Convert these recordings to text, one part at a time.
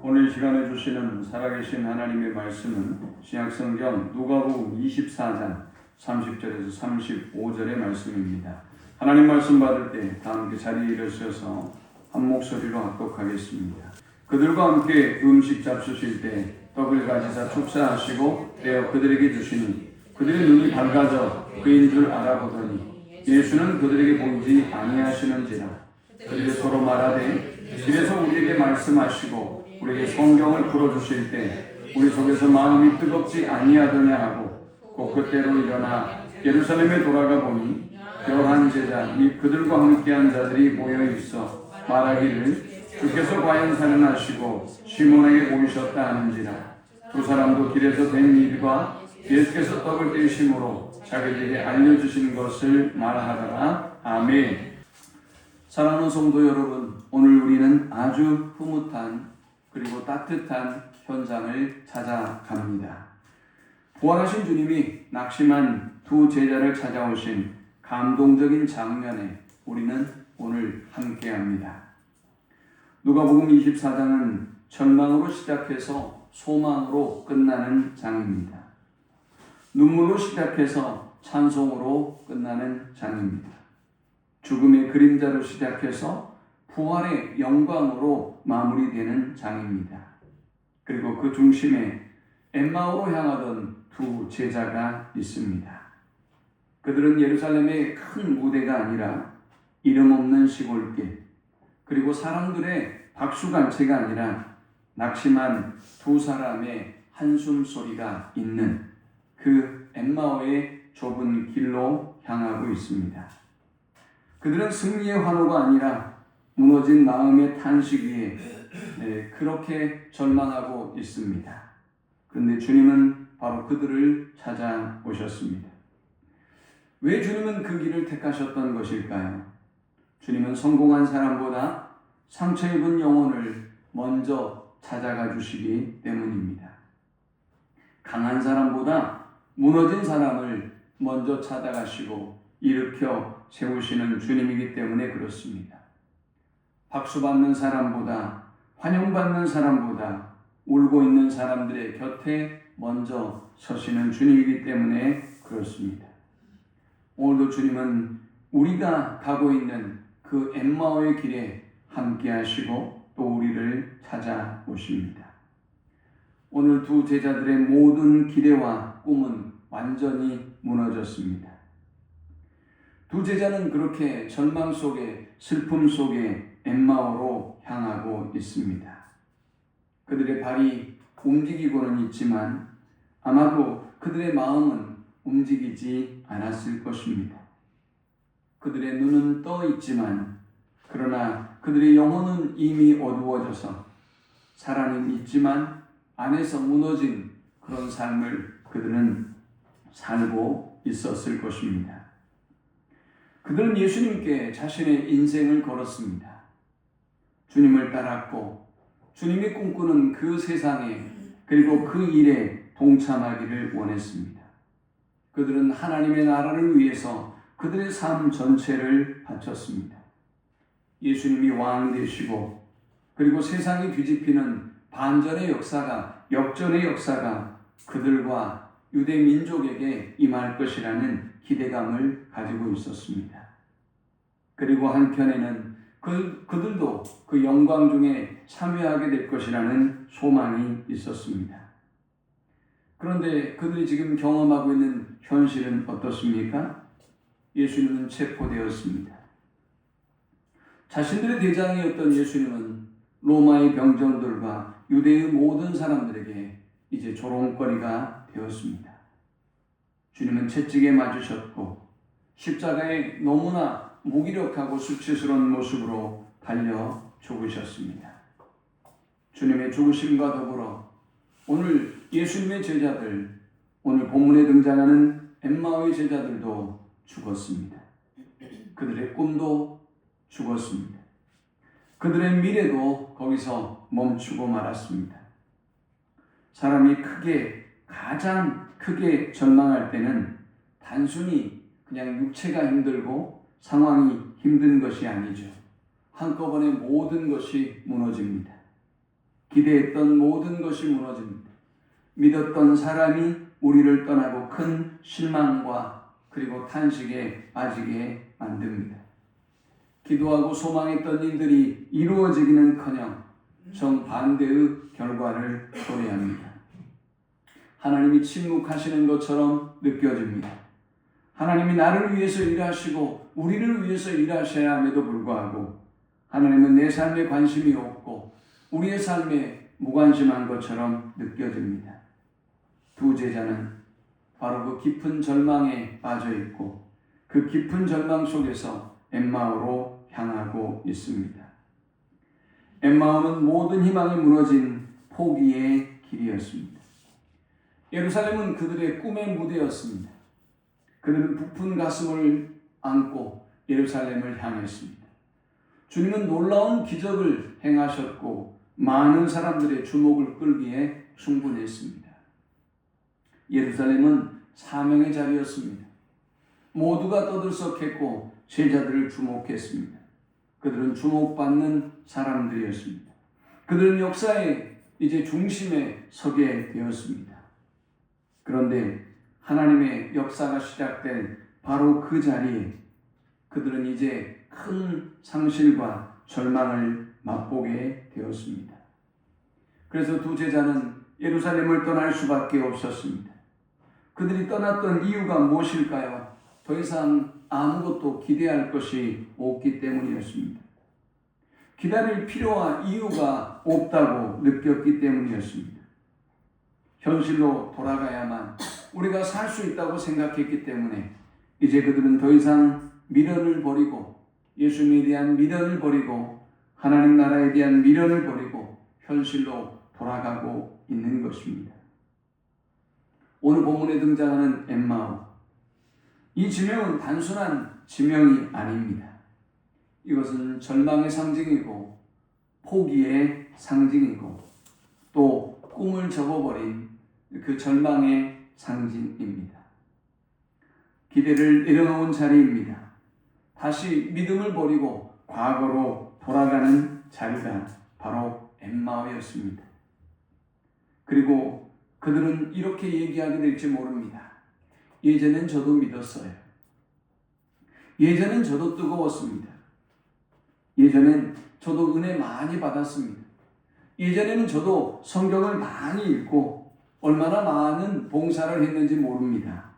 오늘 이 시간에 주시는 살아계신 하나님의 말씀은 신약성경 누가복음 24장 30절에서 35절의 말씀입니다. 하나님 말씀 받을 때 다 함께 자리에 일어서서 한 목소리로 합독하겠습니다. 그들과 함께 음식 잡수실 때 떡을 가지사 축사하시고 떼어 그들에게 주시니 그들의 눈이 밝아져 그인 줄 알아보더니 예수는 그들에게 보이지 아니하시는지라. 그들이 서로 말하되 집에서 우리에게 말씀하시고 우리에게 성경을 풀어주실 때 우리 속에서 마음이 뜨겁지 아니하더냐 하고 곧 그때로 일어나 예루살렘에 돌아가 보니 11제자 및 그들과 함께한 자들이 모여 있어 말하기를 주께서 과연 살아나시고 시몬에게 보이셨다 하는지라. 두 사람도 길에서 된 일과 예수께서 떡을 떼심으로 자기들에게 알려주신 것을 말하더라. 아멘. 사랑하는 성도 여러분, 오늘 우리는 아주 흐뭇한 그리고 따뜻한 현장을 찾아갑니다. 부활하신 주님이 낙심한 두 제자를 찾아오신 감동적인 장면에 우리는 오늘 함께합니다. 누가복음 24장은 절망으로 시작해서 소망으로 끝나는 장입니다. 눈물로 시작해서 찬송으로 끝나는 장입니다. 죽음의 그림자로 시작해서 부활의 영광으로 마무리되는 장입니다. 그리고 그 중심에 엠마오로 향하던 두 제자가 있습니다. 그들은 예루살렘의 큰 무대가 아니라 이름 없는 시골길, 그리고 사람들의 박수간체가 아니라 낙심한 두 사람의 한숨 소리가 있는 그 엠마오의 좁은 길로 향하고 있습니다. 그들은 승리의 환호가 아니라 무너진 마음의 탄식 위에 그렇게 절망하고 있습니다. 그런데 주님은 바로 그들을 찾아오셨습니다. 왜 주님은 그 길을 택하셨던 것일까요? 주님은 성공한 사람보다 상처 입은 영혼을 먼저 찾아가 주시기 때문입니다. 강한 사람보다 무너진 사람을 먼저 찾아가시고 일으켜 세우시는 주님이기 때문에 그렇습니다. 박수받는 사람보다, 환영받는 사람보다 울고 있는 사람들의 곁에 먼저 서시는 주님이기 때문에 그렇습니다. 오늘도 주님은 우리가 가고 있는 그 엠마오의 길에 함께 하시고 또 우리를 찾아오십니다. 오늘 두 제자들의 모든 기대와 꿈은 완전히 무너졌습니다. 두 제자는 그렇게 절망 속에, 슬픔 속에 엠마오로 향하고 있습니다. 그들의 발이 움직이고는 있지만 아마도 그들의 마음은 움직이지 않았을 것입니다. 그들의 눈은 떠 있지만 그러나 그들의 영혼은 이미 어두워져서 살아는 있지만 안에서 무너진 그런 삶을 그들은 살고 있었을 것입니다. 그들은 예수님께 자신의 인생을 걸었습니다. 주님을 따랐고 주님이 꿈꾸는 그 세상에 그리고 그 일에 동참하기를 원했습니다. 그들은 하나님의 나라를 위해서 그들의 삶 전체를 바쳤습니다. 예수님이 왕 되시고 그리고 세상이 뒤집히는 반전의 역사가, 역전의 역사가 그들과 유대 민족에게 임할 것이라는 기대감을 가지고 있었습니다. 그리고 한편에는 그들도 그 영광 중에 참여하게 될 것이라는 소망이 있었습니다. 그런데 그들이 지금 경험하고 있는 현실은 어떻습니까? 예수님은 체포되었습니다. 자신들의 대장이었던 예수님은 로마의 병정들과 유대의 모든 사람들에게 이제 조롱거리가 되었습니다. 주님은 채찍에 맞으셨고 십자가에 너무나 무기력하고 수치스러운 모습으로 달려 죽으셨습니다. 주님의 죽으심과 더불어 오늘 예수님의 제자들, 오늘 본문에 등장하는 엠마오의 제자들도 죽었습니다. 그들의 꿈도 죽었습니다. 그들의 미래도 거기서 멈추고 말았습니다. 사람이 가장 크게 절망할 때는 단순히 그냥 육체가 힘들고 상황이 힘든 것이 아니죠. 한꺼번에 모든 것이 무너집니다. 기대했던 모든 것이 무너집니다. 믿었던 사람이 우리를 떠나고 큰 실망과 그리고 탄식에 빠지게 만듭니다. 기도하고 소망했던 일들이 이루어지기는커녕 정반대의 결과를 초래합니다. 하나님이 침묵하시는 것처럼 느껴집니다. 하나님이 나를 위해서 일하시고 우리를 위해서 일하셔야 함에도 불구하고 하나님은 내 삶에 관심이 없고 우리의 삶에 무관심한 것처럼 느껴집니다. 두 제자는 바로 그 깊은 절망에 빠져 있고 그 깊은 절망 속에서 엠마오로 향하고 있습니다. 엠마오는 모든 희망이 무너진 포기의 길이었습니다. 예루살렘은 그들의 꿈의 무대였습니다. 그들은 부푼 가슴을 안고 예루살렘을 향했습니다. 주님은 놀라운 기적을 행하셨고 많은 사람들의 주목을 끌기에 충분했습니다. 예루살렘은 사명의 자리였습니다. 모두가 떠들썩했고 제자들을 주목했습니다. 그들은 주목받는 사람들이었습니다. 그들은 역사의 이제 중심에 서게 되었습니다. 그런데 하나님의 역사가 시작된 바로 그 자리에 그들은 이제 큰 상실과 절망을 맛보게 되었습니다. 그래서 두 제자는 예루살렘을 떠날 수밖에 없었습니다. 그들이 떠났던 이유가 무엇일까요? 더 이상 아무것도 기대할 것이 없기 때문이었습니다. 기다릴 필요와 이유가 없다고 느꼈기 때문이었습니다. 현실로 돌아가야만 우리가 살 수 있다고 생각했기 때문에 이제 그들은 더 이상 미련을 버리고 예수님에 대한 미련을 버리고 하나님 나라에 대한 미련을 버리고 현실로 돌아가고 있는 것입니다. 오늘 본문에 등장하는 엠마오, 이 지명은 단순한 지명이 아닙니다. 이것은 절망의 상징이고 포기의 상징이고 또 꿈을 접어버린 그 절망의 상징입니다. 기대를 내려놓은 자리입니다. 다시 믿음을 버리고 과거로 돌아가는 자리가 바로 엠마오였습니다. 그리고 그들은 이렇게 얘기하게 될지 모릅니다. 예전엔 저도 믿었어요. 예전엔 저도 뜨거웠습니다. 예전엔 저도 은혜 많이 받았습니다. 예전에는 저도 성경을 많이 읽고 얼마나 많은 봉사를 했는지 모릅니다.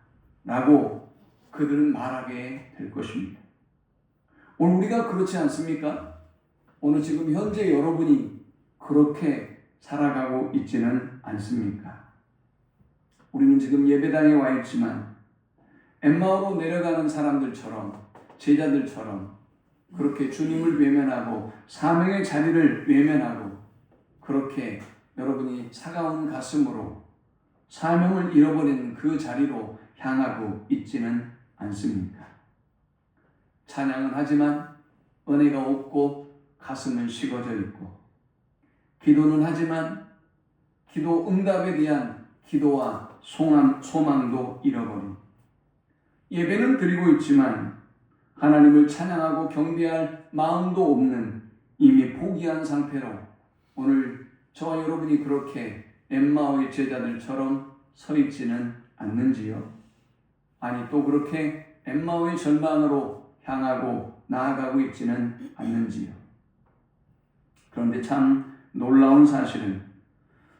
라고 그들은 말하게 될 것입니다. 오늘 우리가 그렇지 않습니까? 오늘 지금 현재 여러분이 그렇게 살아가고 있지는 않습니까? 우리는 지금 예배당에 와 있지만 엠마오로 내려가는 사람들처럼 제자들처럼 그렇게 주님을 외면하고 사명의 자리를 외면하고 그렇게 여러분이 차가운 가슴으로 사명을 잃어버린 그 자리로 향하고 있지는 않습니까? 찬양은 하지만 은혜가 없고 가슴은 식어져 있고 기도는 하지만 기도 응답에 대한 기도와 소망도 잃어버린 예배는 드리고 있지만 하나님을 찬양하고 경배할 마음도 없는 이미 포기한 상태로 오늘 저와 여러분이 그렇게 엠마오의 제자들처럼 서 있지는 않는지요? 아니 또 그렇게 엠마오의 절망으로 향하고 나아가고 있지는 않는지요? 그런데 참 놀라운 사실은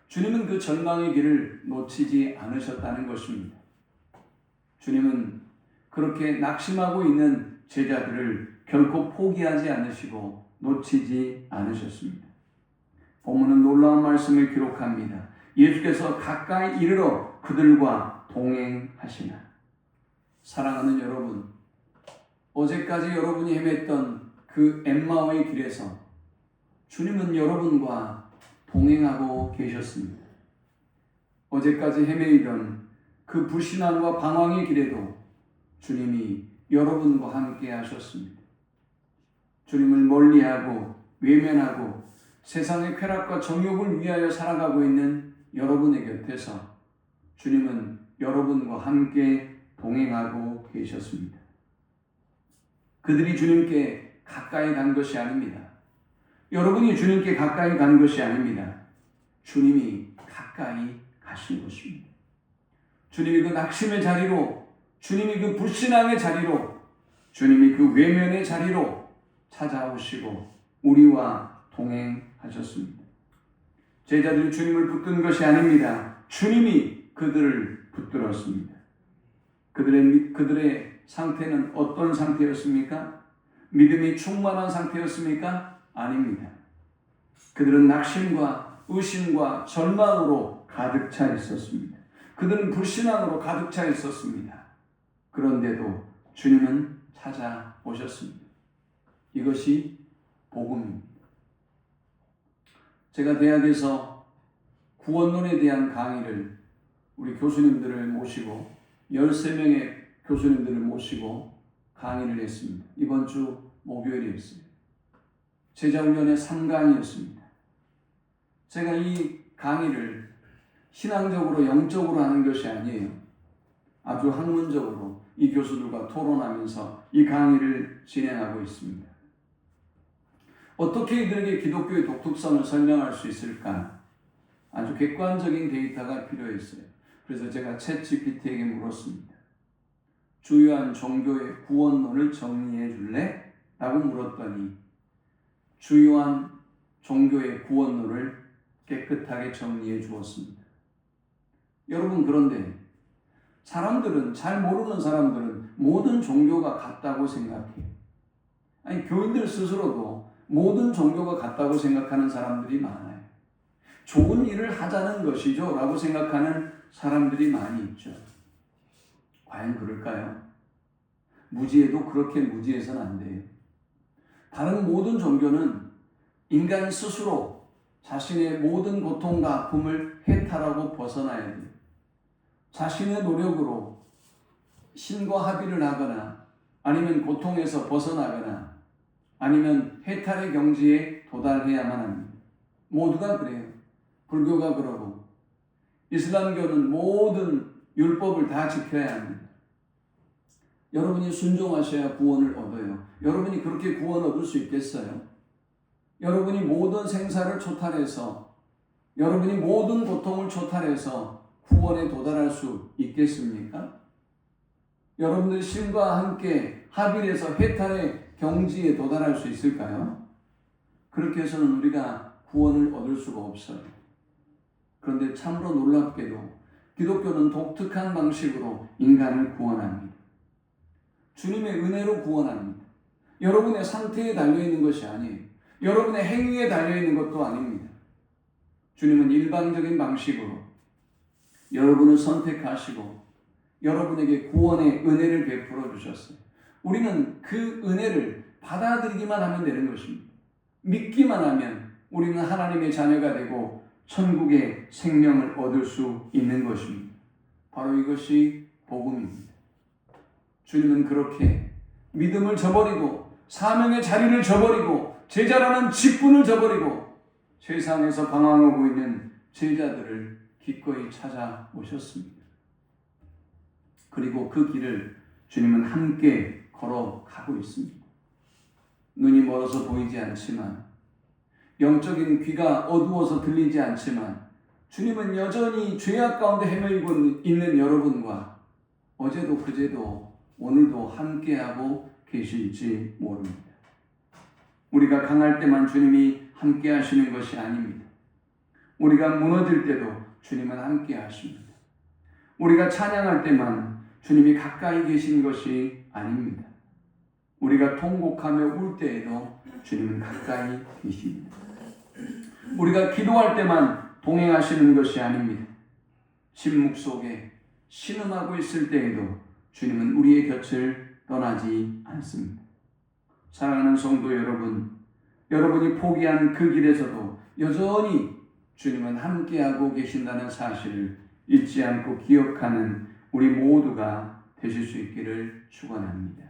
주님은 그 절망의 길을 놓치지 않으셨다는 것입니다. 주님은 그렇게 낙심하고 있는 제자들을 결코 포기하지 않으시고 놓치지 않으셨습니다. 본문은 놀라운 말씀을 기록합니다. 예수께서 가까이 이르러 그들과 동행하시나. 사랑하는 여러분, 어제까지 여러분이 헤맸던 그 엠마오의 길에서 주님은 여러분과 동행하고 계셨습니다. 어제까지 헤매이던 그 불신앙과 방황의 길에도 주님이 여러분과 함께 하셨습니다. 주님을 멀리하고 외면하고 세상의 쾌락과 정욕을 위하여 살아가고 있는 여러분의 곁에서 주님은 여러분과 함께 동행하고 계셨습니다. 그들이 주님께 가까이 간 것이 아닙니다. 여러분이 주님께 가까이 간 것이 아닙니다. 주님이 가까이 가신 것입니다. 주님이 그 낙심의 자리로, 주님이 그 불신앙의 자리로, 주님이 그 외면의 자리로 찾아오시고 우리와 동행하셨습니다. 제자들이 주님을 붙든 것이 아닙니다. 주님이 그들을 붙들었습니다. 그들의 상태는 어떤 상태였습니까? 믿음이 충만한 상태였습니까? 아닙니다. 그들은 낙심과 의심과 절망으로 가득 차 있었습니다. 그들은 불신앙으로 가득 차 있었습니다. 그런데도 주님은 찾아오셨습니다. 이것이 복음입니다. 제가 대학에서 구원론에 대한 강의를 우리 교수님들을 모시고 13명의 교수님들을 모시고 강의를 했습니다. 이번 주 목요일이었어요. 제자훈련의 3강이었습니다. 제가 이 강의를 신앙적으로 영적으로 하는 것이 아니에요. 아주 학문적으로 이 교수들과 토론하면서 이 강의를 진행하고 있습니다. 어떻게 이들에게 기독교의 독특성을 설명할 수 있을까? 아주 객관적인 데이터가 필요했어요. 그래서 제가 챗GPT에게 물었습니다. 주요한 종교의 구원론을 정리해 줄래? 라고 물었더니 주요한 종교의 구원론을 깨끗하게 정리해 주었습니다. 여러분, 그런데 사람들은, 잘 모르는 사람들은 모든 종교가 같다고 생각해요. 아니, 교인들 스스로도 모든 종교가 같다고 생각하는 사람들이 많아요. 좋은 일을 하자는 것이죠 라고 생각하는 사람들이 많이 있죠. 과연 그럴까요? 무지해도 그렇게 무지해서는 안 돼요. 다른 모든 종교는 인간 스스로 자신의 모든 고통과 아픔을 해탈하고 벗어나야 돼요. 자신의 노력으로 신과 합의를 하거나 아니면 고통에서 벗어나거나 아니면 해탈의 경지에 도달해야만 합니다. 모두가 그래요. 불교가 그러고 이슬람교는 모든 율법을 다 지켜야 합니다. 여러분이 순종하셔야 구원을 얻어요. 여러분이 그렇게 구원 얻을 수 있겠어요? 여러분이 모든 생사를 초탈해서 여러분이 모든 고통을 초탈해서 구원에 도달할 수 있겠습니까? 여러분들 신과 함께 합일해서 해탈의 경지에 도달할 수 있을까요? 그렇게 해서는 우리가 구원을 얻을 수가 없어요. 그런데 참으로 놀랍게도 기독교는 독특한 방식으로 인간을 구원합니다. 주님의 은혜로 구원합니다. 여러분의 상태에 달려있는 것이 아니에요. 여러분의 행위에 달려있는 것도 아닙니다. 주님은 일방적인 방식으로 여러분을 선택하시고 여러분에게 구원의 은혜를 베풀어 주셨어요. 우리는 그 은혜를 받아들이기만 하면 되는 것입니다. 믿기만 하면 우리는 하나님의 자녀가 되고 천국의 생명을 얻을 수 있는 것입니다. 바로 이것이 복음입니다. 주님은 그렇게 믿음을 저버리고 사명의 자리를 저버리고 제자라는 직분을 저버리고 세상에서 방황하고 있는 제자들을 기꺼이 찾아오셨습니다. 그리고 그 길을 주님은 함께 걸어가고 있습니다. 눈이 멀어서 보이지 않지만 영적인 귀가 어두워서 들리지 않지만 주님은 여전히 죄악 가운데 헤매이고 있는 여러분과 어제도 그제도 오늘도 함께하고 계실지 모릅니다. 우리가 강할 때만 주님이 함께 하시는 것이 아닙니다. 우리가 무너질 때도 주님은 함께 하십니다. 우리가 찬양할 때만 주님이 가까이 계신 것이 아닙니다. 우리가 통곡하며 울 때에도 주님은 가까이 계십니다. 우리가 기도할 때만 동행하시는 것이 아닙니다. 침묵 속에 신음하고 있을 때에도 주님은 우리의 곁을 떠나지 않습니다. 사랑하는 성도 여러분, 여러분이 포기한 그 길에서도 여전히 주님은 함께하고 계신다는 사실을 잊지 않고 기억하는 우리 모두가 되실 수 있기를 축원합니다.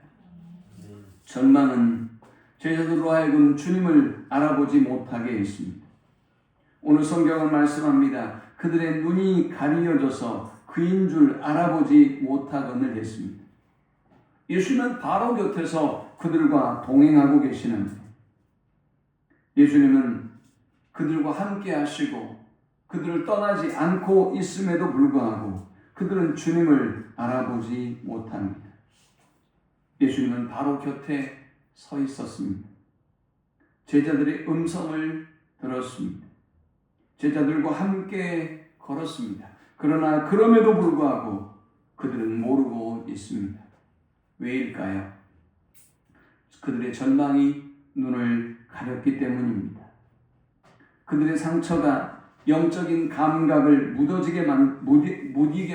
절망은 제자들로 하여금 주님을 알아보지 못하게 했습니다. 오늘 성경은 말씀합니다. 그들의 눈이 가리어져서 그인 줄 알아보지 못하거늘 했습니다. 예수는 바로 곁에서 그들과 동행하고 계시는데 예수님은 그들과 함께 하시고 그들을 떠나지 않고 있음에도 불구하고 그들은 주님을 알아보지 못합니다. 예수님은 바로 곁에 서 있었습니다. 제자들의 음성을 들었습니다. 제자들과 함께 걸었습니다. 그러나 그럼에도 불구하고 그들은 모르고 있습니다. 왜일까요? 그들의 전망이 눈을 가렸기 때문입니다. 그들의 상처가 영적인 감각을 무디게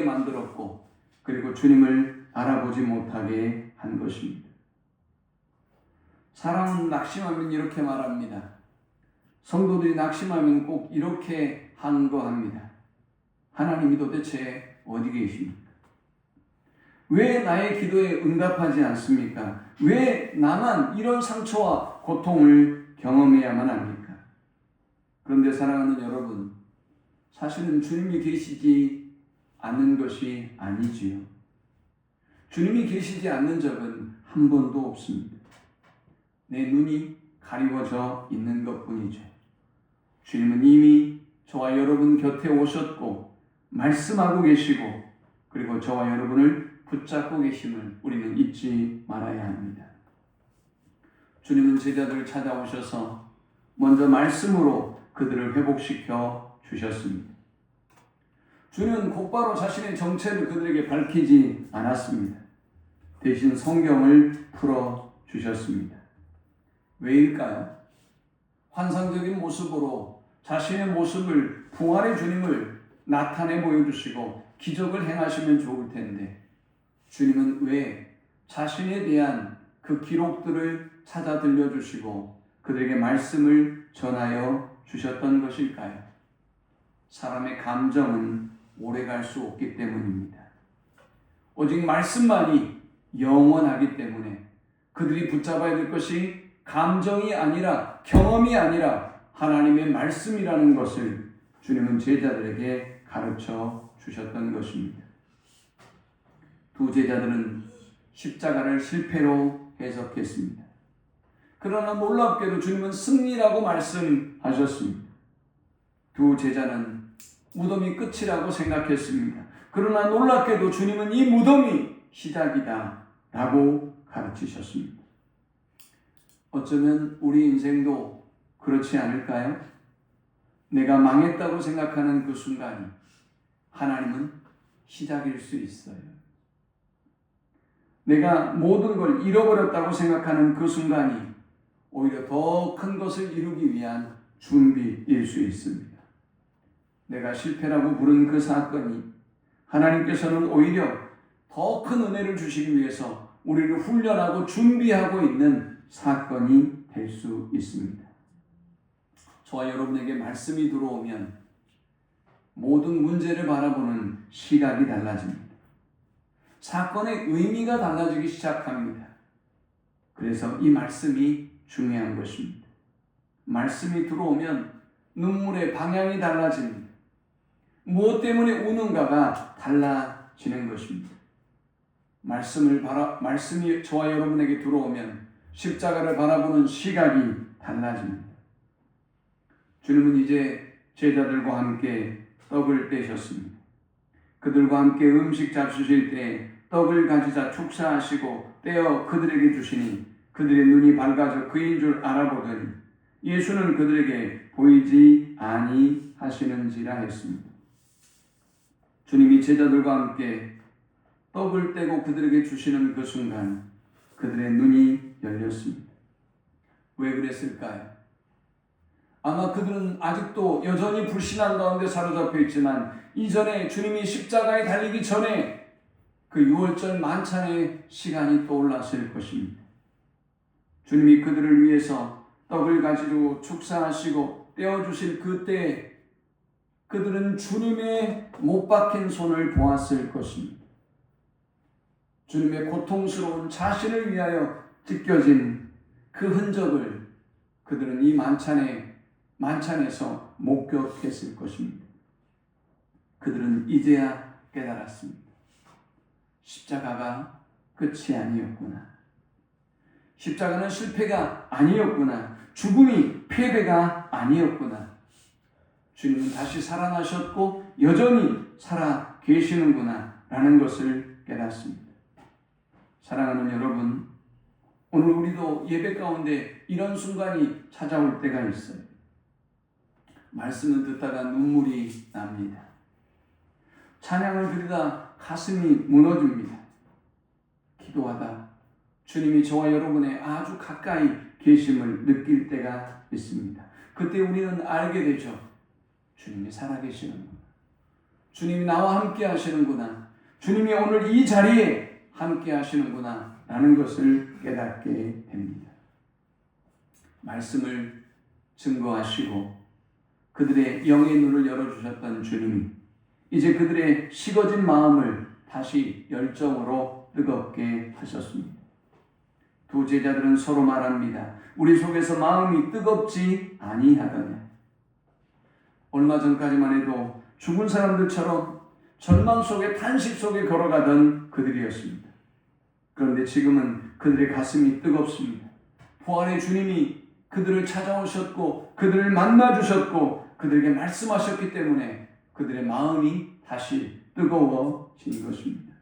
만들었고, 그리고 주님을 알아보지 못하게 한 것입니다. 사람은 낙심하면 이렇게 말합니다. 성도들이 낙심하면 꼭 이렇게 항거합니다. 하나님이 도대체 어디 계십니까? 왜 나의 기도에 응답하지 않습니까? 왜 나만 이런 상처와 고통을 경험해야만 합니까? 그런데 사랑하는 여러분, 사실은 주님이 계시지 않는 것이 아니지요. 주님이 계시지 않는 적은 한 번도 없습니다. 내 눈이 가리워져 있는 것뿐이죠. 주님은 이미 저와 여러분 곁에 오셨고 말씀하고 계시고, 그리고 저와 여러분을 붙잡고 계심을 우리는 잊지 말아야 합니다. 주님은 제자들을 찾아오셔서 먼저 말씀으로 그들을 회복시켜 주셨습니다. 주님은 곧바로 자신의 정체를 그들에게 밝히지 않았습니다. 대신 성경을 풀어 주셨습니다. 왜일까요? 환상적인 모습으로 자신의 모습을, 부활의 주님을 나타내 보여주시고 기적을 행하시면 좋을 텐데, 주님은 왜 자신에 대한 그 기록들을 찾아 들려주시고 그들에게 말씀을 전하여 주셨던 것일까요? 사람의 감정은 오래갈 수 없기 때문입니다. 오직 말씀만이 영원하기 때문에 그들이 붙잡아야 될 것이 감정이 아니라, 경험이 아니라 하나님의 말씀이라는 것을 주님은 제자들에게 가르쳐 주셨던 것입니다. 두 제자들은 십자가를 실패로 해석했습니다. 그러나 놀랍게도 주님은 승리라고 말씀하셨습니다. 두 제자는 무덤이 끝이라고 생각했습니다. 그러나 놀랍게도 주님은 이 무덤이 시작이다 라고 가르치셨습니다. 어쩌면 우리 인생도 그렇지 않을까요? 내가 망했다고 생각하는 그 순간이 하나님은 시작일 수 있어요. 내가 모든 걸 잃어버렸다고 생각하는 그 순간이 오히려 더 큰 것을 이루기 위한 준비일 수 있습니다. 내가 실패라고 부른 그 사건이 하나님께서는 오히려 더 큰 은혜를 주시기 위해서 우리를 훈련하고 준비하고 있는 사건이 될 수 있습니다. 저와 여러분에게 말씀이 들어오면 모든 문제를 바라보는 시각이 달라집니다. 사건의 의미가 달라지기 시작합니다. 그래서 이 말씀이 중요한 것입니다. 말씀이 들어오면 눈물의 방향이 달라집니다. 무엇 때문에 우는가가 달라지는 것입니다. 말씀이 저와 여러분에게 들어오면 십자가를 바라보는 시각이 달라집니다. 주님은 이제 제자들과 함께 떡을 떼셨습니다. 그들과 함께 음식 잡수실 때 떡을 가지자 축사하시고 떼어 그들에게 주시니 그들의 눈이 밝아져 그인 줄 알아보더니 예수는 그들에게 보이지 아니하시는지라 했습니다. 주님이 제자들과 함께 떡을 떼고 그들에게 주시는 그 순간 그들의 눈이 열렸습니다. 왜 그랬을까요? 아마 그들은 아직도 여전히 불신앙 가운데 사로잡혀 있지만 이전에 주님이 십자가에 달리기 전에 그 유월절 만찬의 시간이 떠올랐을 것입니다. 주님이 그들을 위해서 떡을 가지고 축사하시고 떼어주실 그때 그들은 주님의 못 박힌 손을 보았을 것입니다. 주님의 고통스러운 자신을 위하여 찢겨진 그 흔적을 그들은 이 만찬에서 목격했을 것입니다. 그들은 이제야 깨달았습니다. 십자가가 끝이 아니었구나. 십자가는 실패가 아니었구나. 죽음이 패배가 아니었구나. 주님은 다시 살아나셨고 여전히 살아 계시는구나 라는 것을 깨닫습니다. 사랑하는 여러분, 오늘 우리도 예배 가운데 이런 순간이 찾아올 때가 있어요. 말씀을 듣다가 눈물이 납니다. 찬양을 드리다 가슴이 무너집니다. 기도하다 주님이 저와 여러분의 아주 가까이 계심을 느낄 때가 있습니다. 그때 우리는 알게 되죠. 주님이 살아계시는구나. 주님이 나와 함께 하시는구나. 주님이 오늘 이 자리에 함께 하시는구나 라는 것을 깨닫게 됩니다. 말씀을 증거하시고 그들의 영의 눈을 열어주셨던 주님이 이제 그들의 식어진 마음을 다시 열정으로 뜨겁게 하셨습니다. 두 제자들은 서로 말합니다. 우리 속에서 마음이 뜨겁지 아니하더냐. 얼마 전까지만 해도 죽은 사람들처럼 절망 속에 탄식 속에 걸어가던 그들이었습니다. 그런데 지금은 그들의 가슴이 뜨겁습니다. 부활의 주님이 그들을 찾아오셨고 그들을 만나주셨고 그들에게 말씀하셨기 때문에 그들의 마음이 다시 뜨거워진 것입니다.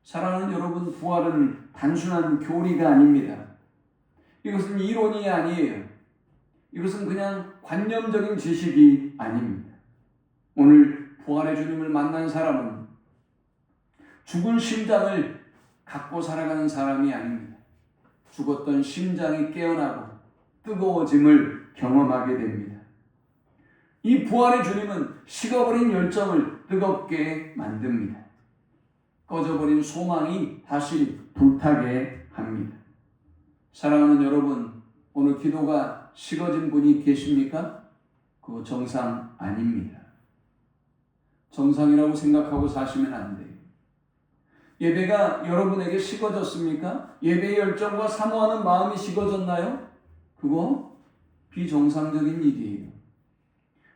사랑하는 여러분, 부활은 단순한 교리가 아닙니다. 이것은 이론이 아니에요. 이것은 그냥 관념적인 지식이 아닙니다. 오늘 부활의 주님을 만난 사람은 죽은 심장을 갖고 살아가는 사람이 아닙니다. 죽었던 심장이 깨어나고 뜨거워짐을 경험하게 됩니다. 이 부활의 주님은 식어버린 열정을 뜨겁게 만듭니다. 꺼져버린 소망이 다시 불타게 합니다. 사랑하는 여러분, 오늘 기도가 식어진 분이 계십니까? 그거 정상 아닙니다. 정상이라고 생각하고 사시면 안 돼요. 예배가 여러분에게 식어졌습니까? 예배의 열정과 사모하는 마음이 식어졌나요? 그거 비정상적인 일이에요.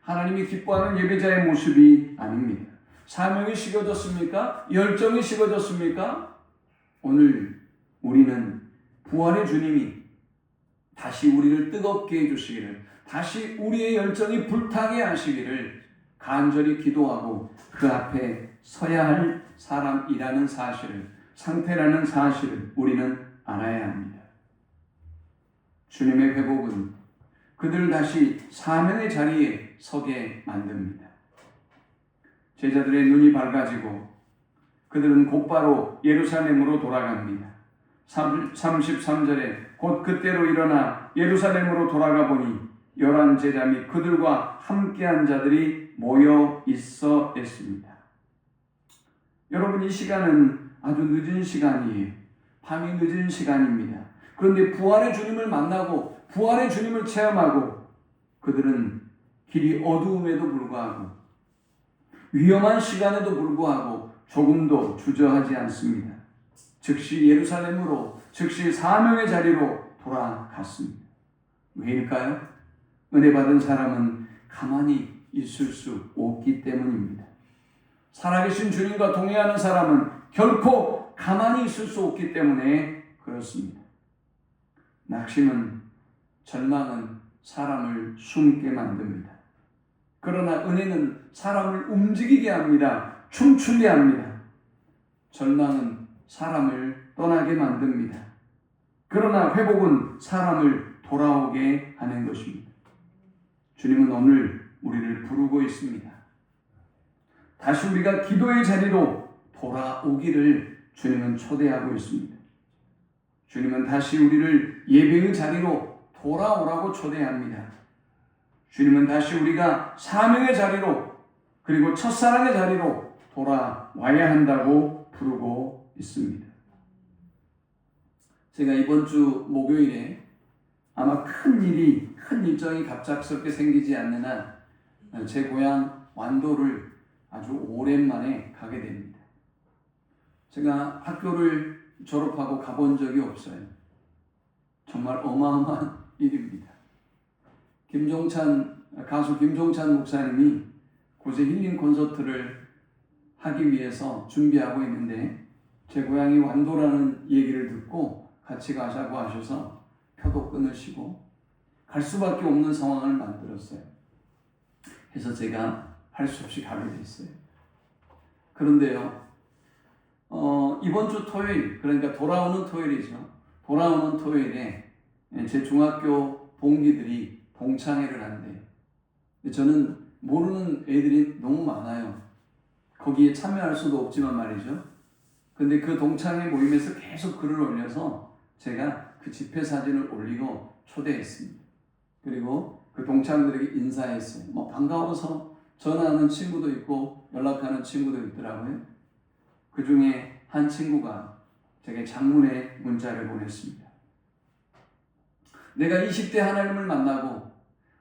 하나님이 기뻐하는 예배자의 모습이 아닙니다. 사명이 식어졌습니까? 열정이 식어졌습니까? 오늘 우리는 부활의 주님이 다시 우리를 뜨겁게 해주시기를, 다시 우리의 열정이 불타게 하시기를 간절히 기도하고 그 앞에 서야 할 사람이라는 사실을, 상태라는 사실을 우리는 알아야 합니다. 주님의 회복은 그들을 다시 사명의 자리에 서게 만듭니다. 제자들의 눈이 밝아지고 그들은 곧바로 예루살렘으로 돌아갑니다. 33절에 곧 그때로 일어나 예루살렘으로 돌아가 보니 11 제자 및 그들과 함께한 자들이 모여 있어 했습니다. 여러분, 이 시간은 아주 늦은 시간이에요. 밤이 늦은 시간입니다. 그런데 부활의 주님을 만나고 부활의 주님을 체험하고 그들은 길이 어두움에도 불구하고 위험한 시간에도 불구하고 조금도 주저하지 않습니다. 즉시 예루살렘으로, 즉시 사명의 자리로 돌아갔습니다. 왜일까요? 은혜 받은 사람은 가만히 있을 수 없기 때문입니다. 살아계신 주님과 동행하는 사람은 결코 가만히 있을 수 없기 때문에 그렇습니다. 낙심은, 절망은 사람을 숨게 만듭니다. 그러나 은혜는 사람을 움직이게 합니다. 춤추게 합니다. 절망은 사람을 떠나게 만듭니다. 그러나 회복은 사람을 돌아오게 하는 것입니다. 주님은 오늘 우리를 부르고 있습니다. 다시 우리가 기도의 자리로 돌아오기를 주님은 초대하고 있습니다. 주님은 다시 우리를 예배의 자리로 돌아오라고 초대합니다. 주님은 다시 우리가 사명의 자리로, 그리고 첫사랑의 자리로 돌아와야 한다고 부르고 있습니다. 제가 이번 주 목요일에 아마 큰 일정이 갑작스럽게 생기지 않는 한 제 고향 완도를 아주 오랜만에 가게 됩니다. 제가 학교를 졸업하고 가본 적이 없어요. 정말 어마어마한 일입니다. 가수 김종찬 목사님이 곳에 힐링 콘서트를 하기 위해서 준비하고 있는데 제 고향이 완도라는 얘기를 듣고 같이 가자고 하셔서 표도 끊으시고 갈 수밖에 없는 상황을 만들었어요. 해서 제가 할 수 없이 가게 됐어요. 그런데요, 이번 주 토요일, 그러니까 돌아오는 토요일이죠. 돌아오는 토요일에 제 중학교 동기들이 동창회를 한대요. 저는 모르는 애들이 너무 많아요. 거기에 참여할 수도 없지만 말이죠. 근데 그 동창회 모임에서 계속 글을 올려서 제가 그 집회 사진을 올리고 초대했습니다. 그리고 그 동창들에게 인사했어요. 뭐 반가워서 전화하는 친구도 있고 연락하는 친구도 있더라고요. 그 중에 한 친구가 제게 장문의 문자를 보냈습니다. 내가 20대 하나님을 만나고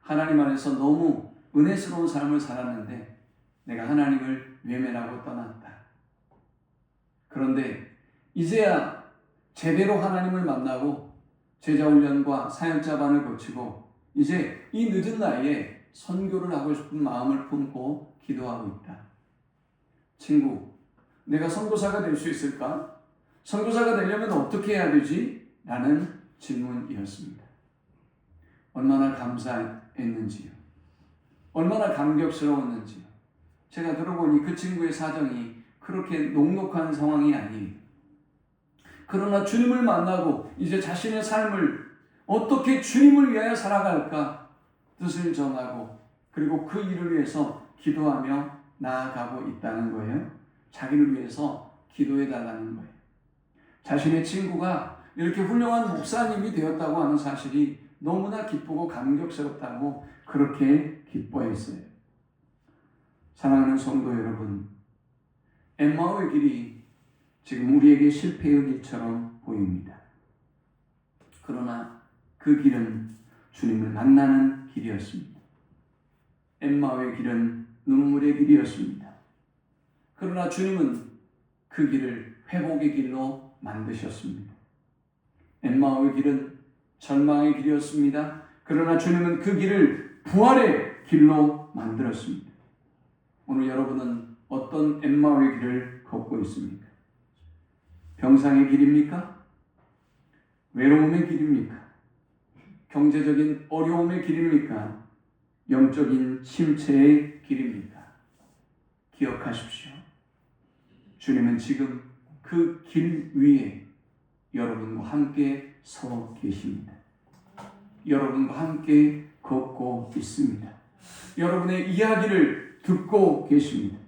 하나님 안에서 너무 은혜스러운 삶을 살았는데 내가 하나님을 외면하고 떠났다. 그런데 이제야 제대로 하나님을 만나고 제자훈련과 사역자반을 거치고 이제 이 늦은 나이에 선교를 하고 싶은 마음을 품고 기도하고 있다. 친구, 내가 선교사가 될 수 있을까? 선교사가 되려면 어떻게 해야 되지? 라는 질문이었습니다. 얼마나 감사했는지요. 얼마나 감격스러웠는지요. 제가 들어보니 그 친구의 사정이 그렇게 녹록한 상황이 아니에요. 그러나 주님을 만나고 이제 자신의 삶을 어떻게 주님을 위하여 살아갈까 뜻을 정하고 그리고 그 일을 위해서 기도하며 나아가고 있다는 거예요. 자기를 위해서 기도해 달라는 거예요. 자신의 친구가 이렇게 훌륭한 목사님이 되었다고 하는 사실이 너무나 기쁘고 감격스럽다고 그렇게 기뻐했어요. 사랑하는 성도 여러분, 엠마오의 길이 지금 우리에게 실패의 길처럼 보입니다. 그러나 그 길은 주님을 만나는 길이었습니다. 엠마오의 길은 눈물의 길이었습니다. 그러나 주님은 그 길을 회복의 길로 만드셨습니다. 엠마오의 길은 절망의 길이었습니다. 그러나 주님은 그 길을 부활의 길로 만들었습니다. 오늘 여러분은 어떤 엠마오의 길을 걷고 있습니까? 병상의 길입니까? 외로움의 길입니까? 경제적인 어려움의 길입니까? 영적인 침체의 길입니까? 기억하십시오. 주님은 지금 그 길 위에 여러분과 함께 서 계십니다. 여러분과 함께 걷고 있습니다. 여러분의 이야기를 듣고 계십니다.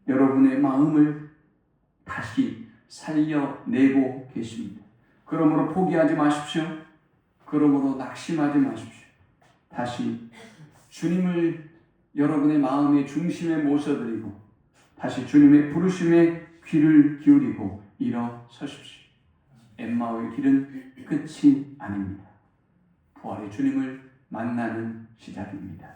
여러분의 마음을 다시 살려내고 계십니다. 그러므로 포기하지 마십시오. 그러므로 낙심하지 마십시오. 다시 주님을 여러분의 마음의 중심에 모셔드리고 다시 주님의 부르심에 귀를 기울이고 일어서십시오. 엠마오의 길은 끝이 아닙니다. 부활의 주님을 만나는 시작입니다.